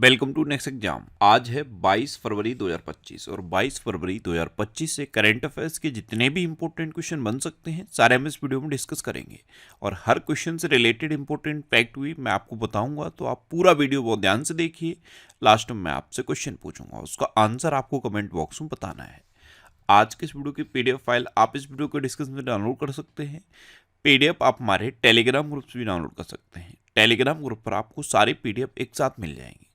Welcome to next exam. आज है 22 फरवरी 2025 और 22 फरवरी 2025 से करंट अफेयर्स के जितने भी इंपॉर्टेंट क्वेश्चन बन सकते हैं सारे हम इस वीडियो में डिस्कस करेंगे। और हर क्वेश्चन से रिलेटेड इंपॉर्टेंट फैक्ट भी मैं आपको बताऊंगा, तो आप पूरा वीडियो बहुत ध्यान से देखिए। लास्ट में मैं आपसे क्वेश्चन पूछूंगा, उसका आंसर आपको कमेंट बॉक्स में बताना है। आज के इस वीडियो की पीडीएफ फाइल आप इस वीडियो को डिस्क्रिप्शन में डाउनलोड कर सकते हैं। पीडीएफ आप हमारे टेलीग्राम ग्रुप से भी डाउनलोड कर सकते हैं। टेलीग्राम ग्रुप पर आपको सारी पीडीएफ एक साथ मिल जाएंगी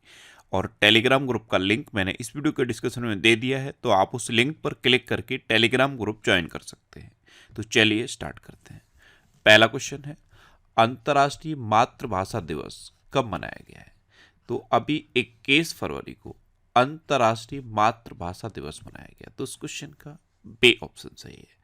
और टेलीग्राम ग्रुप का लिंक मैंने इस वीडियो के डिस्क्रिप्शन में दे दिया है, तो आप उस लिंक पर क्लिक करके टेलीग्राम ग्रुप ज्वाइन कर सकते हैं। तो चलिए स्टार्ट करते हैं। पहला क्वेश्चन है, अंतर्राष्ट्रीय मातृभाषा दिवस कब मनाया गया है? तो अभी 21 फरवरी को अंतर्राष्ट्रीय मातृभाषा दिवस मनाया गया। तो इस क्वेश्चन का बी ऑप्शन सही है।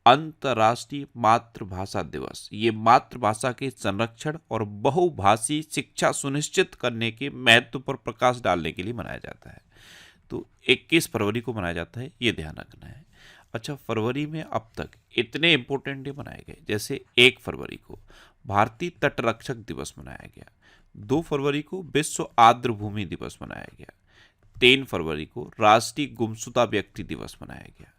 अंतर्राष्ट्रीय मातृभाषा दिवस ये मातृभाषा के संरक्षण और बहुभाषी शिक्षा सुनिश्चित करने के महत्व पर प्रकाश डालने के लिए मनाया जाता है। तो 21 फरवरी को मनाया जाता है, ये ध्यान रखना है। अच्छा, फरवरी में अब तक इतने इंपॉर्टेंट डे मनाए गए, जैसे 1 फरवरी को भारतीय तटरक्षक दिवस मनाया गया, 2 फरवरी को विश्व आर्द्र भूमि दिवस मनाया गया, 3 फरवरी को राष्ट्रीय गुमशुदा व्यक्ति दिवस मनाया गया,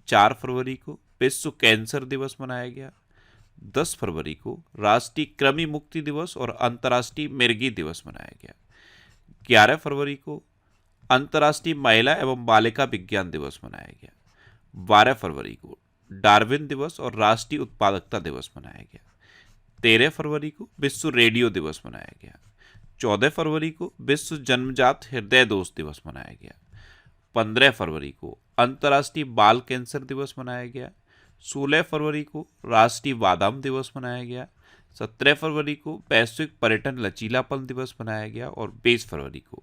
4 फरवरी को विश्व कैंसर दिवस मनाया गया, 10 फरवरी को राष्ट्रीय कृमि मुक्ति दिवस और अंतर्राष्ट्रीय मिर्गी दिवस मनाया गया, 11 फरवरी को अंतर्राष्ट्रीय महिला एवं बालिका विज्ञान दिवस मनाया गया, 12 फरवरी को डार्विन दिवस और राष्ट्रीय उत्पादकता दिवस मनाया गया, 13 फरवरी को विश्व रेडियो दिवस मनाया गया, 14 फरवरी को विश्व जन्मजात हृदय दोष दिवस मनाया गया, 15 फरवरी को अंतर्राष्ट्रीय बाल कैंसर दिवस मनाया गया, 16 फरवरी को राष्ट्रीय बादाम दिवस मनाया गया, 17 फरवरी को वैश्विक पर्यटन लचीलापन दिवस मनाया गया और 20 फरवरी को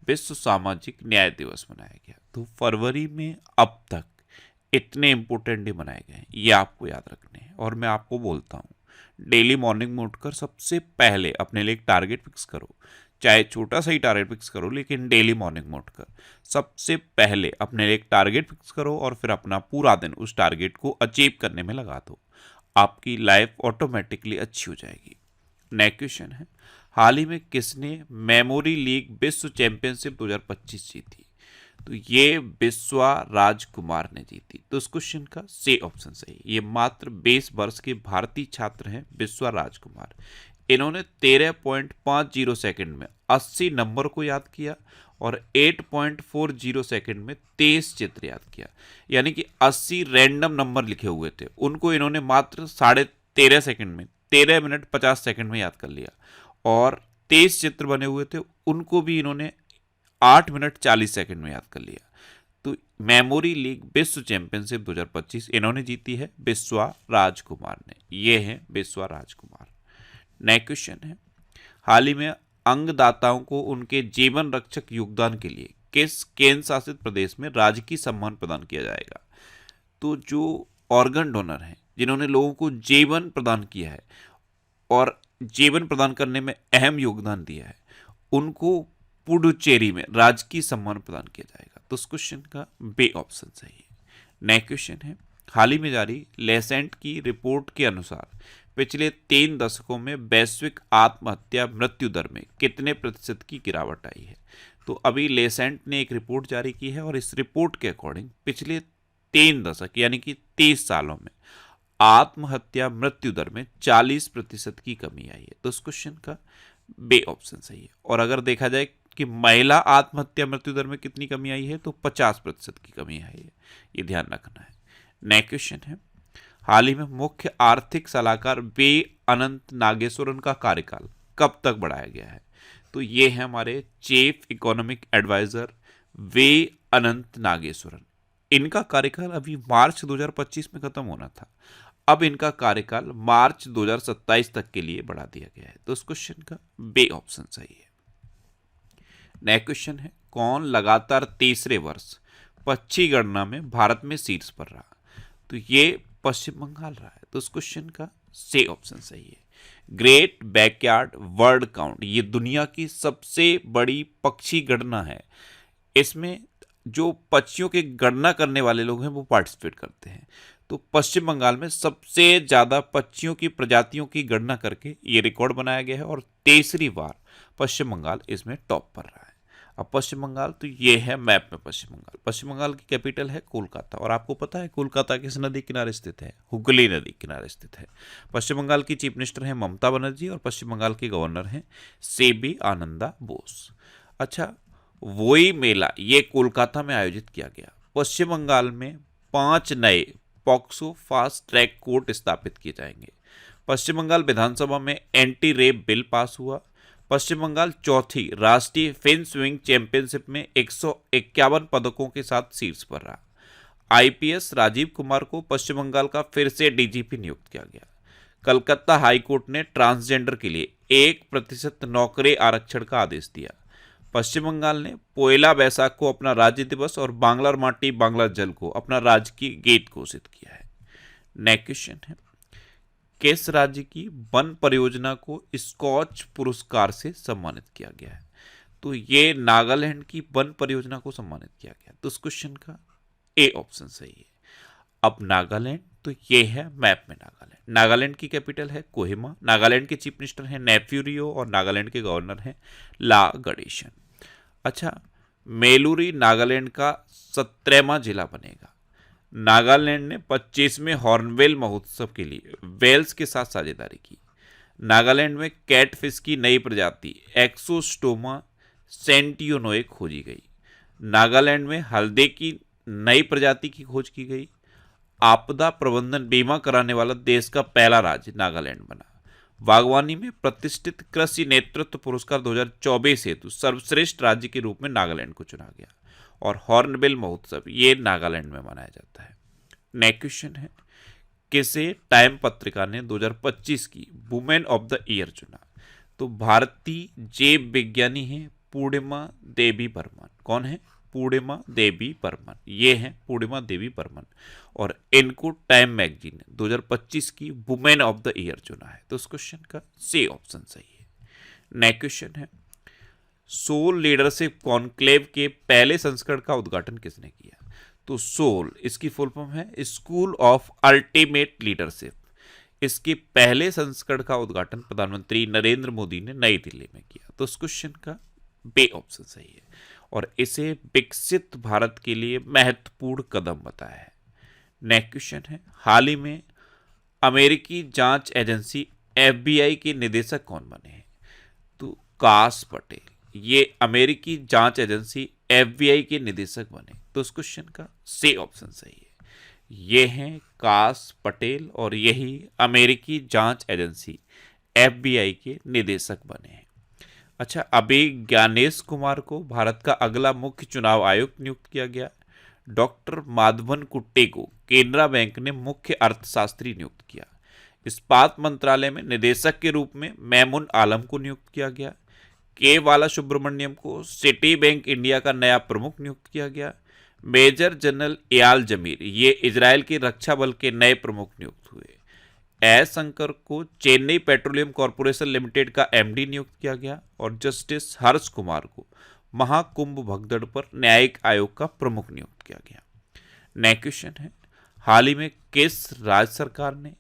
विश्व सामाजिक न्याय दिवस मनाया गया। तो फरवरी में अब तक इतने इंपॉर्टेंट डे मनाए गए हैं, ये आपको याद रखने हैं। और मैं आपको बोलता हूँ, डेली मॉर्निंग में उठकर सबसे पहले अपने लिए एक टारगेट फिक्स करो, चाहे छोटा सा ही टारगेट फिक्स करो, लेकिन डेली मॉर्निंग में उठकर सबसे पहले अपने लिए एक टारगेट फिक्स करो और फिर अपना पूरा दिन उस टारगेट को अचीव करने में लगा दो। आपकी लाइफ ऑटोमेटिकली अच्छी हो जाएगी। नेक्स्ट क्वेश्चन है, हाल ही में किसने मेमोरी लीग विश्व चैंपियनशिप 2025 जीती? तो ये बिस्वा राजकुमार ने जीती। तो इस क्वेश्चन का सी ऑप्शन सही। ये मात्र 20 वर्ष के भारतीय छात्र हैं बिस्वा राजकुमार। इन्होंने 13.50 सेकंड में 80 नंबर को याद किया और 8.40 सेकंड में 23 चित्र याद किया। यानी कि 80 रैंडम नंबर लिखे हुए थे, उनको इन्होंने मात्र 13.5 सेकंड में 13 मिनट 50 सेकंड में याद कर लिया। और 23 चित्र बने हुए थे, उनको भी इन्होंने 8 मिनट 40 सेकंड में याद कर लिया। तो मेमोरी लीग विश्व चैंपियनशिप 2025 इन्होंने जीती है बिस्वा राजकुमार ने। ये है बिस्वा राजकुमार। नेक्स्ट क्वेश्चन है, हाल ही में अंगदाताओं को उनके जीवन रक्षक योगदान के लिए किस केंद्र शासित प्रदेश में राजकीय सम्मान प्रदान किया जाएगा? तो जो ऑर्गन डोनर हैं, जिन्होंने लोगों को जीवन प्रदान किया है और जीवन प्रदान करने में अहम योगदान दिया है, उनको पुडुचेरी में राजकीय सम्मान प्रदान किया जाएगा। तो इस क्वेश्चन का बी ऑप्शन सही है। नेक्स्ट क्वेश्चन है, हाल ही में जारी लेसेंट की रिपोर्ट के अनुसार पिछले 3 दशकों में वैश्विक आत्महत्या मृत्यु दर में कितने प्रतिशत की गिरावट आई है? तो अभी लेसेंट ने एक रिपोर्ट जारी की है और इस रिपोर्ट के अकॉर्डिंग पिछले 3 दशक यानी कि 30 सालों में आत्महत्या मृत्यु दर में 40% की कमी आई है। तो इस क्वेश्चन का बी ऑप्शन सही है। और अगर देखा जाए कि महिला आत्महत्या मृत्यु दर में कितनी कमी आई है, तो 50% की कमी आई है, ये ध्यान रखना है। नेक्स्ट क्वेश्चन है, हाल ही में मुख्य आर्थिक सलाहकार वे अनंत नागेश्वरन का कार्यकाल कब तक बढ़ाया गया है? तो ये है हमारे चीफ इकोनॉमिक एडवाइजर वे अनंत नागेश्वरन। इनका कार्यकाल अभी मार्च 2025 में खत्म होना था, अब इनका कार्यकाल मार्च 2027 तक के लिए बढ़ा दिया गया है। तो इस क्वेश्चन का बी ऑप्शन सही है। नेक्स्ट क्वेश्चन है, कौन लगातार तीसरे वर्ष पक्षी गणना में भारत में शीर्ष पर रहा? तो ये पश्चिम बंगाल रहा है। तो इस क्वेश्चन का सी ऑप्शन सही है। ग्रेट बैकयार्ड वर्ड काउंट ये दुनिया की सबसे बड़ी पक्षी गणना है। इसमें जो पक्षियों की गणना करने वाले लोग हैं वो पार्टिसिपेट करते हैं। तो पश्चिम बंगाल में सबसे ज़्यादा पक्षियों की प्रजातियों की गणना करके ये रिकॉर्ड बनाया गया है और तीसरी बार पश्चिम बंगाल इसमें टॉप पर रहा है। अब पश्चिम बंगाल, तो ये है मैप में पश्चिम बंगाल। पश्चिम बंगाल की कैपिटल है कोलकाता, और आपको पता है कोलकाता किस नदी किनारे स्थित है? हुगली नदी किनारे स्थित है। पश्चिम बंगाल की चीफ मिनिस्टर हैं ममता बनर्जी, और पश्चिम बंगाल के गवर्नर हैं सीबी आनंदा बोस। अच्छा, वही मेला ये कोलकाता में आयोजित किया गया। पश्चिम बंगाल में 5 नए पॉक्सो फास्ट ट्रैक कोर्ट स्थापित किए जाएंगे। पश्चिम बंगाल विधानसभा में एंटी रेप बिल पास हुआ। पश्चिम बंगाल चौथी राष्ट्रीय फिन स्विंग चैंपियनशिप में 151 पदकों के साथ शीर्ष पर रहा। आईपीएस राजीव कुमार को पश्चिम बंगाल का फिर से डीजीपी नियुक्त किया गया। कलकत्ता हाईकोर्ट ने ट्रांसजेंडर के लिए 1% नौकरी आरक्षण का आदेश दिया। पश्चिम बंगाल ने पोयला बैसाख को अपना राज्य दिवस और बांग्लार माटी बांग्ला जल को अपना राजकीय गीत घोषित किया है। नेक्स्ट क्वेश्चन है, किस राज्य की वन परियोजना को स्कॉच पुरस्कार से सम्मानित किया गया है? तो ये नागालैंड की वन परियोजना को सम्मानित किया गया। तो इस क्वेश्चन का ए ऑप्शन सही है। अब नागालैंड, तो ये है मैप में नागालैंड। नागालैंड की कैपिटल है कोहिमा। नागालैंड के चीफ मिनिस्टर हैं नेफ्यू रियो, और नागालैंड के गवर्नर हैं ला गणेशन। अच्छा, मेलुरी नागालैंड का 17वां जिला बनेगा। नागालैंड ने 25वें हॉर्नबिल महोत्सव के लिए वेल्स के साथ साझेदारी की। नागालैंड में कैटफिश की नई प्रजाति एक्सोस्टोमा सेंटियोनोए खोजी गई। नागालैंड में हल्दी की नई प्रजाति की खोज की गई। आपदा प्रबंधन बीमा कराने वाला देश का पहला राज्य नागालैंड बना। बागवानी में प्रतिष्ठित कृषि नेतृत्व पुरस्कार 2024 हेतु सर्वश्रेष्ठ राज्य के रूप में नागालैंड को चुना गया। और हॉर्नबिल महोत्सव ये नागालैंड में मनाया जाता है। नेक्स्ट क्वेश्चन है, किसे टाइम पत्रिका ने 2025 की वुमेन ऑफ द ईयर चुना? तो भारतीय जैव विज्ञानी हैं पूर्णिमा देवी बर्मन। कौन है? पूर्णिमा देवी बर्मन। ये हैं पूर्णिमा देवी बर्मन, और इनको टाइम मैगजीन ने 2025 की वुमेन ऑफ द ईयर चुना है। तो इस क्वेश्चन का सी ऑप्शन सही है। नेक्स्ट क्वेश्चन है, सोल लीडरशिप कॉन्क्लेव के पहले संस्करण का उद्घाटन किसने किया? तो सोल, इसकी फुल फॉर्म है स्कूल ऑफ अल्टीमेट लीडरशिप। इसके पहले संस्करण का उद्घाटन प्रधानमंत्री नरेंद्र मोदी ने नई दिल्ली में किया। तो इस क्वेश्चन का बी ऑप्शन सही है, और इसे विकसित भारत के लिए महत्वपूर्ण कदम बताया है। नेक्स्ट क्वेश्चन है, हाल ही में अमेरिकी जांच एजेंसी एफबीआई के निदेशक कौन बने हैं? तो काश पटेल, ये अमेरिकी जांच एजेंसी एफबीआई के निदेशक बने। तो इस क्वेश्चन का सी ऑप्शन सही है। ये हैं काश पटेल, और यही अमेरिकी जांच एजेंसी एफबीआई के निदेशक बने हैं। अच्छा, अभी ज्ञानेश कुमार को भारत का अगला मुख्य चुनाव आयुक्त नियुक्त किया गया। डॉक्टर माधवन कुट्टे को केनरा बैंक ने मुख्य अर्थशास्त्री नियुक्त किया। इस्पात मंत्रालय में निदेशक के रूप में मैमुन आलम को नियुक्त किया गया। के बाला सुब्रमण्यम को सिटी बैंक इंडिया का नया प्रमुख नियुक्त किया गया। मेजर जनरल एयाल जमीर, ये इजरायल के रक्षा बल के नए प्रमुख नियुक्त हुए। एस शंकर को चेन्नई पेट्रोलियम कॉरपोरेशन लिमिटेड का एमडी नियुक्त किया गया। और जस्टिस हर्ष कुमार को महाकुंभ भगदड़ पर न्यायिक आयोग का प्रमुख नियुक्त किया गया। नेक्स्ट क्वेश्चन है, हाल ही में किस राज्य सरकार ने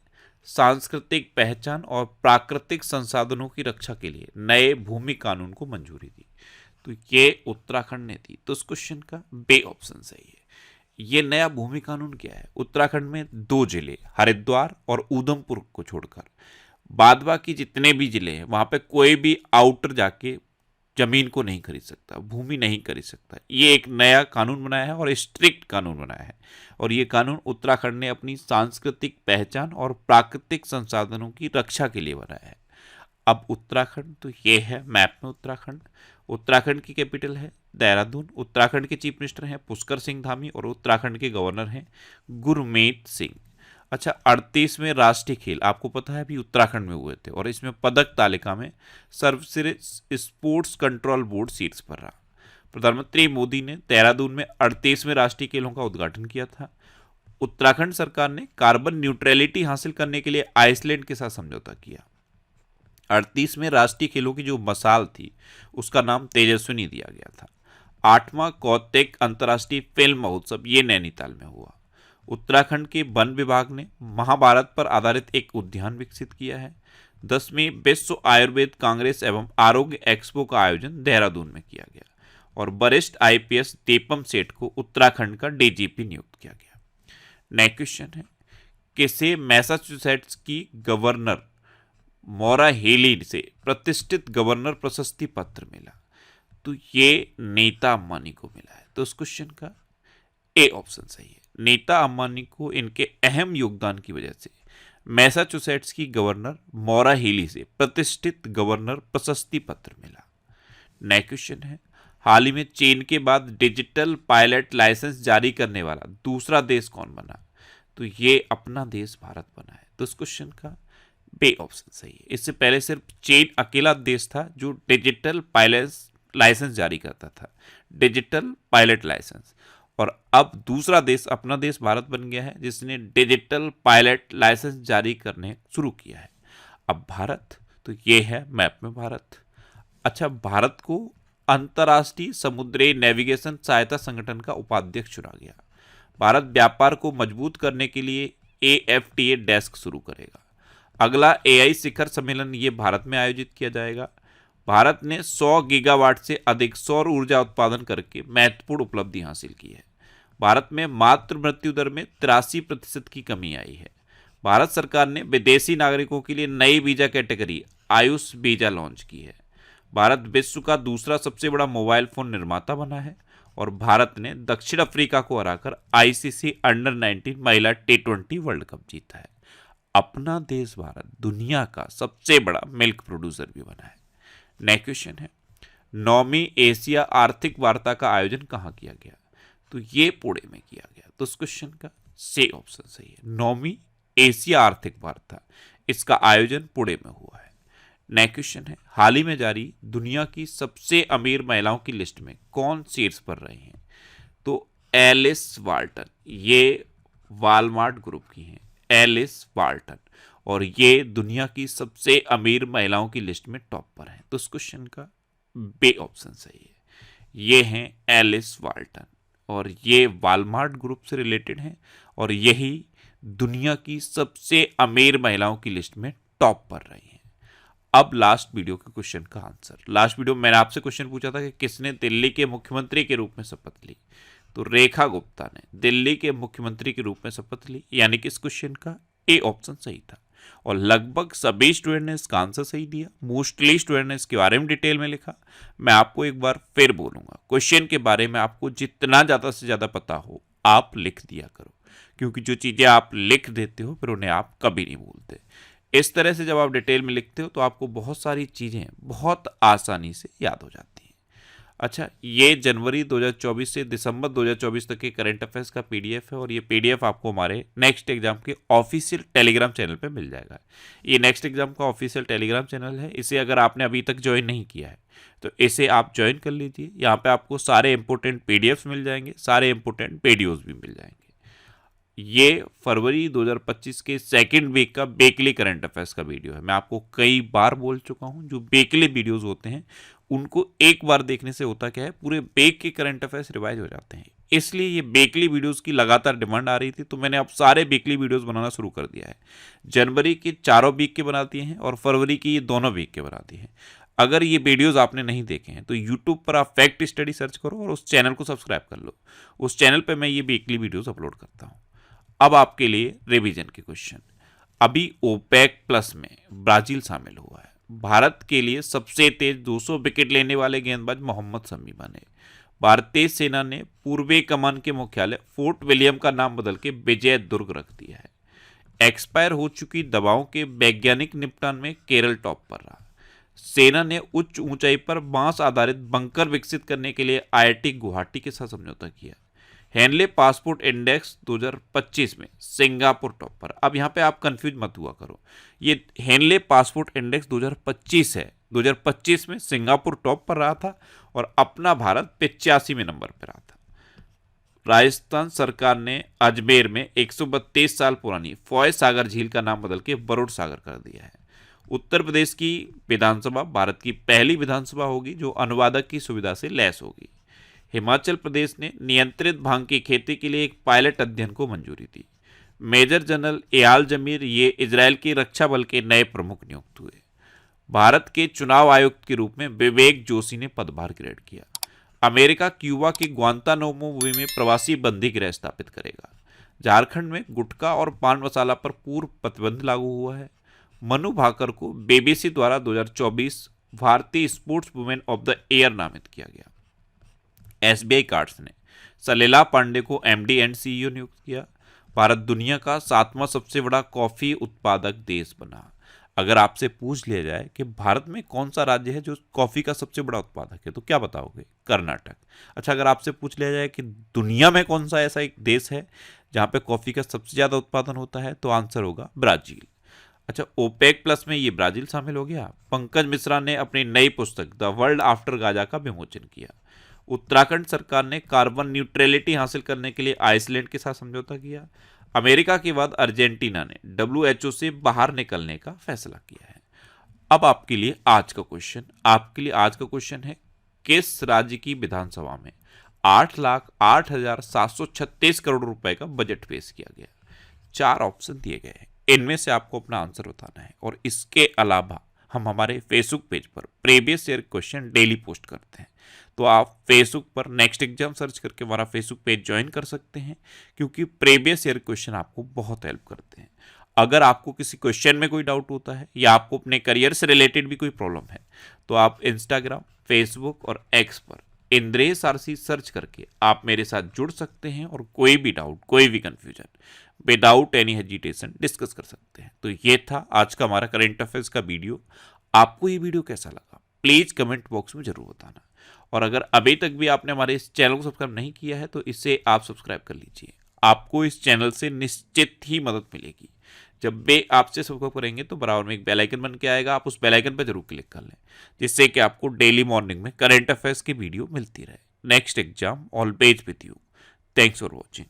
सांस्कृतिक पहचान और प्राकृतिक संसाधनों की रक्षा के लिए नए भूमि कानून को मंजूरी दी? तो ये उत्तराखंड ने दी। तो इस क्वेश्चन का बी ऑप्शन सही है। ये नया भूमि कानून क्या है? उत्तराखंड में 2 जिले हरिद्वार और उधमपुर को छोड़कर बाद बाकी जितने भी जिले हैं वहां पे कोई भी आउटर जाके जमीन को नहीं खरीद सकता, भूमि नहीं खरीद सकता। ये एक नया कानून बनाया है, और स्ट्रिक्ट कानून बनाया है। और ये कानून उत्तराखंड ने अपनी सांस्कृतिक पहचान और प्राकृतिक संसाधनों की रक्षा के लिए बनाया है। अब उत्तराखंड, तो ये है मैप में उत्तराखंड। उत्तराखंड की कैपिटल है देहरादून। उत्तराखंड के चीफ मिनिस्टर हैं पुष्कर सिंह धामी, और उत्तराखंड के गवर्नर हैं गुरमीत सिंह। अच्छा, 38वें राष्ट्रीय खेल आपको पता है अभी उत्तराखंड में हुए थे, और इसमें पदक तालिका में सर्वश्रेष्ठ स्पोर्ट्स कंट्रोल बोर्ड शीर्ष पर रहा। प्रधानमंत्री मोदी ने देहरादून में 38वें राष्ट्रीय खेलों का उद्घाटन किया था। उत्तराखंड सरकार ने कार्बन न्यूट्रलिटी हासिल करने के लिए आइसलैंड के साथ समझौता किया। 38वें राष्ट्रीय खेलों की जो मसाल थी उसका नाम तेजस्विनी दिया गया था। 8वां कौतिक अंतर्राष्ट्रीय फिल्म महोत्सव ये नैनीताल में हुआ। उत्तराखंड के वन विभाग ने महाभारत पर आधारित एक उद्यान विकसित किया है। 10वीं विश्व आयुर्वेद कांग्रेस एवं आरोग्य एक्सपो का आयोजन देहरादून में किया गया। और वरिष्ठ आईपीएस दीपम सेठ को उत्तराखंड का डीजीपी नियुक्त किया गया। नेक्स्ट क्वेश्चन है, किसे मैसाचुसेट्स की गवर्नर मौरा हेली से प्रतिष्ठित गवर्नर प्रशस्ति पत्र मिला? तो ये नीता अंबानी को मिला है। तो उस क्वेश्चन का ए ऑप्शन सही है। नीता अंबानी को इनके अहम योगदान की वजह से मैसाचुसेट्स की गवर्नर मौरा हेली से प्रतिष्ठित गवर्नर प्रशस्ति पत्र मिला। नेक्स्ट क्वेश्चन है, हाल ही में चीन के बाद डिजिटल पायलट लाइसेंस जारी करने वाला दूसरा देश कौन बना? तो ये अपना देश भारत बना है। तो इस क्वेश्चन का बे ऑप्शन सही है। इससे पहले सिर्फ चीन अकेला देश था जो डिजिटल पायलट लाइसेंस जारी करता था, डिजिटल पायलट लाइसेंस, और अब दूसरा देश अपना देश भारत बन गया है जिसने डिजिटल पायलट लाइसेंस जारी करने शुरू किया है। अब भारत, तो ये है मैप में भारत। अच्छा, भारत को अंतर्राष्ट्रीय समुद्री नेविगेशन सहायता संगठन का उपाध्यक्ष चुना गया। भारत व्यापार को मजबूत करने के लिए AFTA डेस्क शुरू करेगा। अगला AI शिखर सम्मेलन ये भारत में आयोजित किया जाएगा। भारत ने 100 गीगावाट से अधिक सौर ऊर्जा उत्पादन करके महत्वपूर्ण उपलब्धि हासिल की है। भारत में मातृ मृत्यु दर में 83% की कमी आई है। भारत सरकार ने विदेशी नागरिकों के लिए नई visa category Ayush visa launch की है। भारत विश्व का दूसरा सबसे बड़ा मोबाइल फोन निर्माता बना है और भारत ने दक्षिण अफ्रीका को हराकर ICC अंडर 19 महिला T20 वर्ल्ड कप जीता है। अपना देश भारत दुनिया का सबसे बड़ा मिल्क प्रोड्यूसर भी बना है। नेक्स्ट क्वेश्चन है, 9वीं एशिया आर्थिक वार्ता का आयोजन कहाँ किया गया? तो ये पुणे में किया गया। तो इस क्वेश्चन का सी ऑप्शन सही है। 9वीं एशिया आर्थिक वार्ता, इसका आयोजन पुणे में हुआ है। नेक्स्ट क्वेश्चन है, हाल ही में जारी दुनिया की सबसे अमीर महिलाओं की लिस्ट में कौन शीर्ष पर रही हैं? तो एलिस वाल्टन, ये वालमार्ट ग्रुप की हैं, एलिस वाल्टन, और ये दुनिया की सबसे अमीर महिलाओं की लिस्ट में टॉप पर हैं। तो इस क्वेश्चन का बे ऑप्शन सही है। ये हैं एलिस वाल्टन और ये वालमार्ट ग्रुप से रिलेटेड हैं और यही दुनिया की सबसे अमीर महिलाओं की लिस्ट में टॉप पर रही हैं। अब लास्ट वीडियो के क्वेश्चन का आंसर। लास्ट वीडियो मैंने आपसे क्वेश्चन पूछा था कि किसने दिल्ली के मुख्यमंत्री के रूप में शपथ ली? तो रेखा गुप्ता ने दिल्ली के मुख्यमंत्री के रूप में शपथ ली, यानी कि इस क्वेश्चन का ए ऑप्शन सही था। और लगभग सभी स्टूडेंट ने इसका आंसर सही दिया। मोस्टली स्टूडेंट ने इसके बारे में डिटेल में लिखा। मैं आपको एक बार फिर बोलूंगा, क्वेश्चन के बारे में आपको जितना ज़्यादा से ज़्यादा पता हो आप लिख दिया करो, क्योंकि जो चीज़ें आप लिख देते हो फिर उन्हें आप कभी नहीं भूलते। इस तरह से जब आप डिटेल में लिखते हो तो आपको बहुत सारी चीज़ें बहुत आसानी से याद हो जाती हैं। अच्छा, ये जनवरी 2024 से दिसंबर 2024 तक के करंट अफेयर्स का PDF है और ये PDF आपको हमारे नेक्स्ट एग्जाम के ऑफिशियल टेलीग्राम चैनल पे मिल जाएगा। ये नेक्स्ट एग्जाम का ऑफिशियल टेलीग्राम चैनल है। इसे अगर आपने अभी तक ज्वाइन नहीं किया है तो इसे आप ज्वाइन कर लीजिए। यहाँ पे आपको सारे इंपॉर्टेंट PDFs मिल जाएंगे, सारे इंपॉर्टेंट वीडियोज़ भी मिल जाएंगे। ये फरवरी 2025 के सेकेंड वीक का वीकली करंट अफेयर्स का वीडियो है। मैं आपको कई बार बोल चुका हूँ, जो वीकली वीडियोज़ होते हैं उनको एक बार देखने से होता क्या है, पूरे वीक के करंट अफेयर्स रिवाइज हो जाते हैं। इसलिए ये वीकली वीडियोस की लगातार डिमांड आ रही थी, तो मैंने अब सारे वीकली वीडियोस बनाना शुरू कर दिया है। जनवरी के चारों वीक के बना दिए हैं और फरवरी की ये दोनों वीक के बना दिए हैं। अगर ये वीडियोस आपने नहीं देखे हैं तो यूट्यूब पर आप फैक्ट स्टडी सर्च करो और उस चैनल को सब्सक्राइब कर लो। उस चैनल पर मैं ये वीकली वीडियोज अपलोड करता हूँ। अब आपके लिए रिवीजन के क्वेश्चन। अभी ओपेक प्लस में ब्राजील शामिल हुआ है। भारत के लिए सबसे तेज 200 विकेट लेने वाले गेंदबाज मोहम्मद शमी बने। भारतीय सेना ने पूर्वी कमान के मुख्यालय फोर्ट विलियम का नाम बदल के विजय दुर्ग रख दिया है। एक्सपायर हो चुकी दवाओं के वैज्ञानिक निपटान में केरल टॉप पर रहा। सेना ने उच्च ऊंचाई पर बांस आधारित बंकर विकसित करने के लिए IIT गुवाहाटी के साथ समझौता किया। हेनले पासपोर्ट इंडेक्स 2025 में सिंगापुर टॉप पर। अब यहाँ पे आप कंफ्यूज मत हुआ करो, ये हेनले पासपोर्ट इंडेक्स 2025 है। 2025 में सिंगापुर टॉप पर रहा था और अपना भारत 85वें नंबर पर रहा था। राजस्थान सरकार ने अजमेर में 132 साल पुरानी फॉय सागर झील का नाम बदल के बरूड सागर कर दिया है। उत्तर प्रदेश की विधानसभा भारत की पहली विधानसभा होगी जो अनुवादक की सुविधा से लैस होगी। हिमाचल प्रदेश ने नियंत्रित भांग की खेती के लिए एक पायलट अध्ययन को मंजूरी दी। मेजर जनरल एयाल जमीर ये इजरायल के रक्षा बल के नए प्रमुख नियुक्त हुए। भारत के चुनाव आयुक्त के रूप में विवेक जोशी ने पदभार ग्रहण किया। अमेरिका क्यूबा की ग्वांतानामो में प्रवासी बंदी गृह स्थापित करेगा। झारखंड में गुटखा और पान मसाला पर पूर्ण प्रतिबंध लागू हुआ है। मनु भाकर को बीबीसी द्वारा 2024 भारतीय sports women of the year नामित किया गया। एसबीआई कार्ड्स ने सलीला पांडे को एमडी एंड सीईओ नियुक्त किया। भारत दुनिया का 7वां सबसे बड़ा कॉफी उत्पादक देश बना। अगर आपसे पूछ लिया जाए कि भारत में कौन सा राज्य है जो कॉफी का सबसे बड़ा उत्पादक है, तो क्या बताओगे? कर्नाटक। अच्छा, अगर आपसे पूछ लिया जाए कि दुनिया में कौन सा ऐसा एक देश है जहां पे कॉफी का सबसे ज्यादा उत्पादन होता है, तो आंसर होगा ब्राजील। अच्छा, ओपेक प्लस में ये ब्राजील शामिल हो गया। पंकज मिश्रा ने अपनी नई पुस्तक द वर्ल्ड आफ्टर गाजा का विमोचन किया। उत्तराखंड सरकार ने कार्बन न्यूट्रलिटी हासिल करने के लिए आइसलैंड के साथ समझौता किया। अमेरिका के बाद अर्जेंटीना ने डब्ल्यूएचओ से बाहर निकलने का फैसला किया है। अब आपके लिए आज का क्वेश्चन है, किस राज्य की विधानसभा में 8,08,736 करोड़ रुपए का बजट पेश किया गया? 4 ऑप्शन दिए गए हैं, इनमें से आपको अपना आंसर बताना है। और इसके अलावा हम हमारे फेसबुक पेज पर previous year question daily post करते हैं, तो आप फेसबुक पर नेक्स्ट एग्जाम सर्च करके हमारा फेसबुक पेज ज्वाइन कर सकते हैं, क्योंकि प्रीवियस ईयर क्वेश्चन आपको बहुत हेल्प करते हैं। अगर आपको किसी क्वेश्चन में कोई डाउट होता है या आपको अपने करियर से रिलेटेड भी कोई प्रॉब्लम है, तो आप इंस्टाग्राम, फेसबुक और एक्स पर इंद्रेश आरसी सर्च करके आप मेरे साथ जुड़ सकते हैं और कोई भी डाउट, कोई भी confusion without any hesitation discuss कर सकते हैं। तो ये था आज का हमारा करंट अफेयर्स का वीडियो। आपको ये वीडियो कैसा लगा प्लीज कमेंट बॉक्स में जरूर बताना। और अगर अभी तक भी आपने हमारे इस चैनल को सब्सक्राइब नहीं किया है, तो इसे आप सब्सक्राइब कर लीजिए। आपको इस चैनल से निश्चित ही मदद मिलेगी। जब भी आपसे सब्सक्राइब करेंगे तो बराबर में एक बेल आइकन बन के आएगा, आप उस बेल आइकन पर जरूर क्लिक कर लें, जिससे कि आपको डेली मॉर्निंग में करंट अफेयर्स की वीडियो मिलती रहे। Next exam always with you. Thanks for watching.